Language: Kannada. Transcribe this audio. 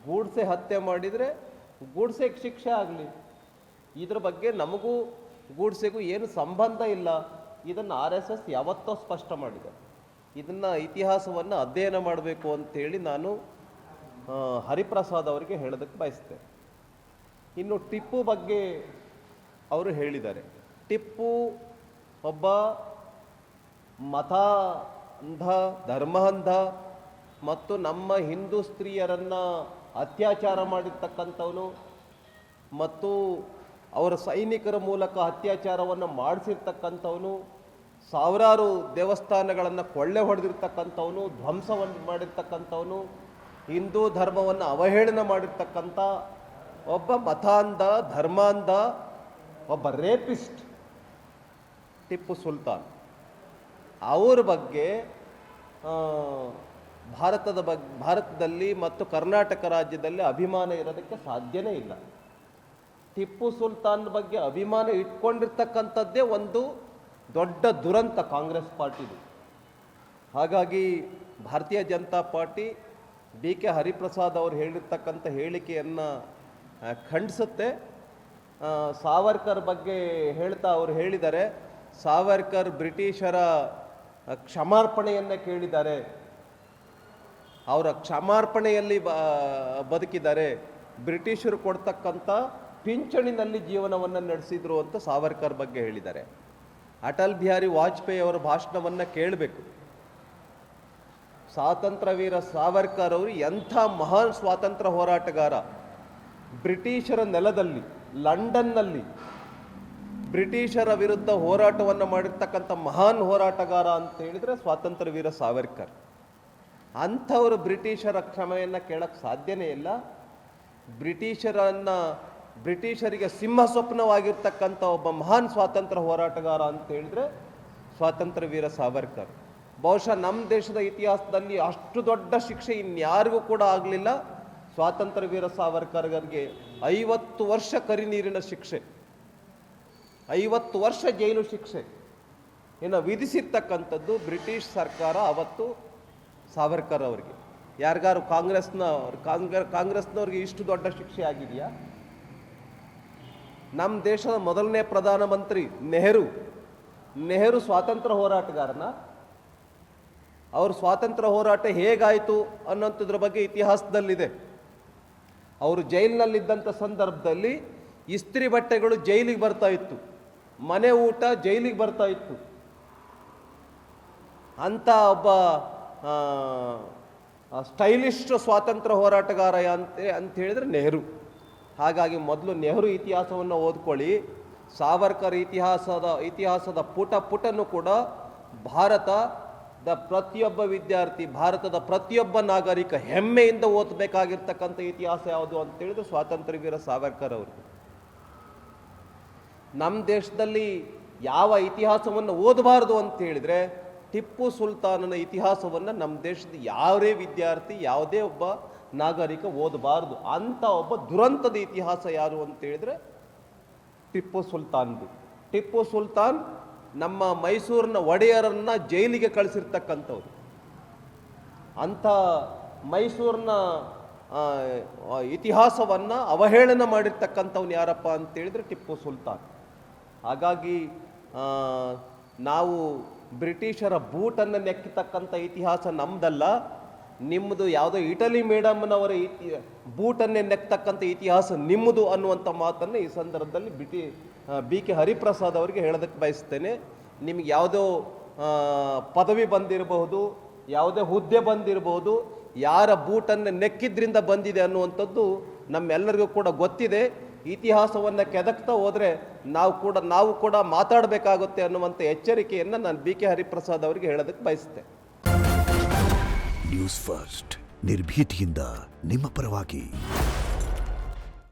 ಗೂಡ್ಸೆ ಹತ್ಯೆ ಮಾಡಿದರೆ ಗೂಡ್ಸೆಗೆ ಶಿಕ್ಷೆ ಆಗಲಿ. ಇದ್ರ ಬಗ್ಗೆ ನಮಗೂ ಗೂಡ್ಸೆಗೂ ಏನು ಸಂಬಂಧ ಇಲ್ಲ. ಇದನ್ನು RSS ಯಾವತ್ತೋ ಸ್ಪಷ್ಟ ಮಾಡಿದೆ. ಇದನ್ನು ಇತಿಹಾಸವನ್ನು ಅಧ್ಯಯನ ಮಾಡಬೇಕು ಅಂತೇಳಿ ನಾನು ಹರಿಪ್ರಸಾದ್ ಅವರಿಗೆ ಹೇಳೋದಕ್ಕೆ ಬಯಸ್ತೆ. ಇನ್ನು ಟಿಪ್ಪು ಬಗ್ಗೆ ಅವರು ಹೇಳಿದ್ದಾರೆ. ಟಿಪ್ಪು ಒಬ್ಬ ಮತ ಅಂಧ, ಧರ್ಮ ಅಂಧ ಮತ್ತು ನಮ್ಮ ಹಿಂದೂ ಸ್ತ್ರೀಯರನ್ನು ಅತ್ಯಾಚಾರ ಮಾಡಿರ್ತಕ್ಕಂಥವನು ಮತ್ತು ಅವರ ಸೈನಿಕರ ಮೂಲಕ ಅತ್ಯಾಚಾರವನ್ನು ಮಾಡಿಸಿರ್ತಕ್ಕಂಥವನು, ಸಾವಿರಾರು ದೇವಸ್ಥಾನಗಳನ್ನು ಕೊಳ್ಳೆ ಹೊಡೆದಿರ್ತಕ್ಕಂಥವನು, ಧ್ವಂಸವನ್ನು ಮಾಡಿರ್ತಕ್ಕಂಥವನು, ಹಿಂದೂ ಧರ್ಮವನ್ನು ಅವಹೇಳನ ಮಾಡಿರ್ತಕ್ಕಂಥ ಒಬ್ಬ ಮತಾಂಧ, ಧರ್ಮಾಂಧ, ಒಬ್ಬ ರೇಪಿಸ್ಟ್ ಟಿಪ್ಪು ಸುಲ್ತಾನ್. ಅವರ ಬಗ್ಗೆ ಭಾರತದಲ್ಲಿ ಮತ್ತು ಕರ್ನಾಟಕ ರಾಜ್ಯದಲ್ಲಿ ಅಭಿಮಾನ ಇರೋದಕ್ಕೆ ಸಾಧ್ಯನೇ ಇಲ್ಲ. ಟಿಪ್ಪು ಸುಲ್ತಾನ್ ಬಗ್ಗೆ ಅಭಿಮಾನ ಇಟ್ಕೊಂಡಿರ್ತಕ್ಕಂಥದ್ದೇ ಒಂದು ದೊಡ್ಡ ದುರಂತ ಕಾಂಗ್ರೆಸ್ ಪಾರ್ಟಿದು. ಹಾಗಾಗಿ ಭಾರತೀಯ ಜನತಾ ಪಾರ್ಟಿ BK ಹರಿಪ್ರಸಾದ್ ಅವರು ಹೇಳಿರ್ತಕ್ಕಂಥ ಹೇಳಿಕೆಯನ್ನು ಖಂಡಿಸುತ್ತೆ. ಸಾವರ್ಕರ್ ಬಗ್ಗೆ ಹೇಳ್ತಾ ಅವರು ಹೇಳಿದ್ದಾರೆ, ಸಾವರ್ಕರ್ ಬ್ರಿಟಿಷರ ಕ್ಷಮಾರ್ಪಣೆಯನ್ನು ಕೇಳಿದ್ದಾರೆ, ಅವರ ಕ್ಷಮಾರ್ಪಣೆಯಲ್ಲಿ ಬದುಕಿದ್ದಾರೆ, ಬ್ರಿಟಿಷರು ಕೊಡ್ತಕ್ಕಂಥ ಪಿಂಚಣಿನಲ್ಲಿ ಜೀವನವನ್ನು ನಡೆಸಿದ್ರು ಅಂತ ಸಾವರ್ಕರ್ ಬಗ್ಗೆ ಹೇಳಿದ್ದಾರೆ. ಅಟಲ್ ಬಿಹಾರಿ ವಾಜಪೇಯಿ ಅವರ ಭಾಷಣವನ್ನು ಕೇಳಬೇಕು. ಸ್ವಾತಂತ್ರ್ಯ ವೀರ ಸಾವರ್ಕರ್ ಅವರು ಎಂಥ ಮಹಾನ್ ಸ್ವಾತಂತ್ರ್ಯ ಹೋರಾಟಗಾರ. ಬ್ರಿಟಿಷರ ನೆಲದಲ್ಲಿ ಲಂಡನ್ನಲ್ಲಿ ಬ್ರಿಟಿಷರ ವಿರುದ್ಧ ಹೋರಾಟವನ್ನು ಮಾಡಿರ್ತಕ್ಕಂಥ ಮಹಾನ್ ಹೋರಾಟಗಾರ ಅಂತ ಹೇಳಿದರೆ ಸ್ವಾತಂತ್ರ್ಯ ವೀರ ಸಾವರ್ಕರ್. ಅಂಥವರು ಬ್ರಿಟಿಷರ ಕ್ಷಮೆಯನ್ನು ಕೇಳಕ್ಕೆ ಸಾಧ್ಯನೇ ಇಲ್ಲ. ಬ್ರಿಟಿಷರಿಗೆ ಸಿಂಹ ಸ್ವಪ್ನವಾಗಿರ್ತಕ್ಕಂಥ ಒಬ್ಬ ಮಹಾನ್ ಸ್ವಾತಂತ್ರ್ಯ ಹೋರಾಟಗಾರ ಅಂತ ಹೇಳಿದ್ರೆ ಸ್ವಾತಂತ್ರ್ಯ ವೀರ ಸಾವರ್ಕರ್. ಬಹುಶಃ ನಮ್ಮ ದೇಶದ ಇತಿಹಾಸದಲ್ಲಿ ಅಷ್ಟು ದೊಡ್ಡ ಶಿಕ್ಷೆ ಇನ್ಯಾರಿಗೂ ಕೂಡ ಆಗಲಿಲ್ಲ. ಸ್ವಾತಂತ್ರ್ಯ ವೀರ ಸಾವರ್ಕರ್ಗೆ 50 ವರ್ಷ ಕರಿನೀರಿನ ಶಿಕ್ಷೆ, 50 ವರ್ಷ ಜೈಲು ಶಿಕ್ಷೆ ಇನ್ನು ವಿಧಿಸಿರ್ತಕ್ಕಂಥದ್ದು ಬ್ರಿಟಿಷ್ ಸರ್ಕಾರ ಅವತ್ತು ಸಾವರ್ಕರ್ ಅವರಿಗೆ. ಯಾರಿಗಾರು ಕಾಂಗ್ರೆಸ್ನವ್ರಿಗೆ ಇಷ್ಟು ದೊಡ್ಡ ಶಿಕ್ಷೆ ಆಗಿದೆಯಾ? ನಮ್ಮ ದೇಶದ ಮೊದಲನೇ ಪ್ರಧಾನಮಂತ್ರಿ ನೆಹರು ಸ್ವಾತಂತ್ರ್ಯ ಹೋರಾಟಗಾರನ. ಅವ್ರ ಸ್ವಾತಂತ್ರ್ಯ ಹೋರಾಟ ಹೇಗಾಯಿತು ಅನ್ನೋಂಥದ್ರ ಬಗ್ಗೆ ಇತಿಹಾಸದಲ್ಲಿದೆ. ಅವರು ಜೈಲಿನಲ್ಲಿದ್ದಂಥ ಸಂದರ್ಭದಲ್ಲಿ ಇಸ್ತ್ರಿ ಬಟ್ಟೆಗಳು ಜೈಲಿಗೆ ಬರ್ತಾ ಇತ್ತು, ಮನೆ ಊಟ ಜೈಲಿಗೆ ಬರ್ತಾ ಇತ್ತು. ಅಂಥ ಒಬ್ಬ ಸ್ಟೈಲಿಶ್ ಸ್ವಾತಂತ್ರ್ಯ ಹೋರಾಟಗಾರ ಅಂತ ಹೇಳಿದ್ರೆ ನೆಹರು. ಹಾಗಾಗಿ ಮೊದಲು ನೆಹರು ಇತಿಹಾಸವನ್ನು ಓದ್ಕೊಳ್ಳಿ. ಸಾವರ್ಕರ್ ಇತಿಹಾಸದ ಪುಟನೂ ಕೂಡ ಭಾರತದ ಪ್ರತಿಯೊಬ್ಬ ವಿದ್ಯಾರ್ಥಿ, ಭಾರತದ ಪ್ರತಿಯೊಬ್ಬ ನಾಗರಿಕ ಹೆಮ್ಮೆಯಿಂದ ಓದಬೇಕಾಗಿರ್ತಕ್ಕಂಥ ಇತಿಹಾಸ ಯಾವುದು ಅಂತ ಹೇಳಿದ್ರೆ ಸ್ವಾತಂತ್ರ್ಯ ವೀರ ಸಾವರ್ಕರ್ ಅವರು. ನಮ್ಮ ದೇಶದಲ್ಲಿ ಯಾವ ಇತಿಹಾಸವನ್ನು ಓದಬಾರ್ದು ಅಂತ ಹೇಳಿದ್ರೆ ಟಿಪ್ಪು ಸುಲ್ತಾನನ ಇತಿಹಾಸವನ್ನು ನಮ್ಮ ದೇಶದ ಯಾವುದೇ ವಿದ್ಯಾರ್ಥಿ, ಯಾವುದೇ ಒಬ್ಬ ನಾಗರಿಕ ಓದಬಾರ್ದು. ಅಂಥ ಒಬ್ಬ ದುರಂತದ ಇತಿಹಾಸ ಯಾರು ಅಂತ ಹೇಳಿದ್ರೆ ಟಿಪ್ಪು ಸುಲ್ತಾನ್ದು. ಟಿಪ್ಪು ಸುಲ್ತಾನ್ ನಮ್ಮ ಮೈಸೂರಿನ ಒಡೆಯರನ್ನು ಜೈಲಿಗೆ ಕಳಿಸಿರ್ತಕ್ಕಂಥವ್ರು. ಅಂಥ ಮೈಸೂರಿನ ಇತಿಹಾಸವನ್ನು ಅವಹೇಳನ ಮಾಡಿರ್ತಕ್ಕಂಥವ್ನು ಯಾರಪ್ಪ ಅಂತೇಳಿದ್ರೆ ಟಿಪ್ಪು ಸುಲ್ತಾನ್. ಹಾಗಾಗಿ ನಾವು ಬ್ರಿಟಿಷರ ಬೂಟನ್ನು ನೆಕ್ಕಿತಕ್ಕಂಥ ಇತಿಹಾಸ ನಮ್ಮದಲ್ಲ, ನಿಮ್ಮದು ಯಾವುದೋ ಇಟಲಿ ಮೇಡಮ್ನವರ ಬೂಟನ್ನೇ ನೆಕ್ತಕ್ಕಂಥ ಇತಿಹಾಸ ನಿಮ್ಮದು ಅನ್ನುವಂಥ ಮಾತನ್ನು ಈ ಸಂದರ್ಭದಲ್ಲಿ BK ಹರಿಪ್ರಸಾದ್ ಅವರಿಗೆ ಹೇಳೋದಕ್ಕೆ ಬಯಸ್ತೇನೆ. ನಿಮಗೆ ಯಾವುದೋ ಪದವಿ ಬಂದಿರಬಹುದು, ಯಾವುದೇ ಹುದ್ದೆ ಬಂದಿರಬಹುದು, ಯಾರ ಬೂಟನ್ನು ನೆಕ್ಕಿದ್ರಿಂದ ಬಂದಿದೆ ಅನ್ನುವಂಥದ್ದು ನಮ್ಮೆಲ್ಲರಿಗೂ ಕೂಡ ಗೊತ್ತಿದೆ. ಇತಿಹಾಸವನ್ನು ಕೆದಕ್ತಾ ಹೋದರೆ ನಾವು ಕೂಡ ಮಾತಾಡಬೇಕಾಗುತ್ತೆ ಅನ್ನುವಂಥ ಎಚ್ಚರಿಕೆಯನ್ನು ನಾನು BK ಹರಿಪ್ರಸಾದ್ ಅವರಿಗೆ ಹೇಳೋದಕ್ಕೆ ಬಯಸ್ತೇನೆ. ನ್ಯೂಸ್ ಫಸ್ಟ್, ನಿರ್ಭೀತಿಯಿಂದ ನಿಮ್ಮ ಪರವಾಗಿ.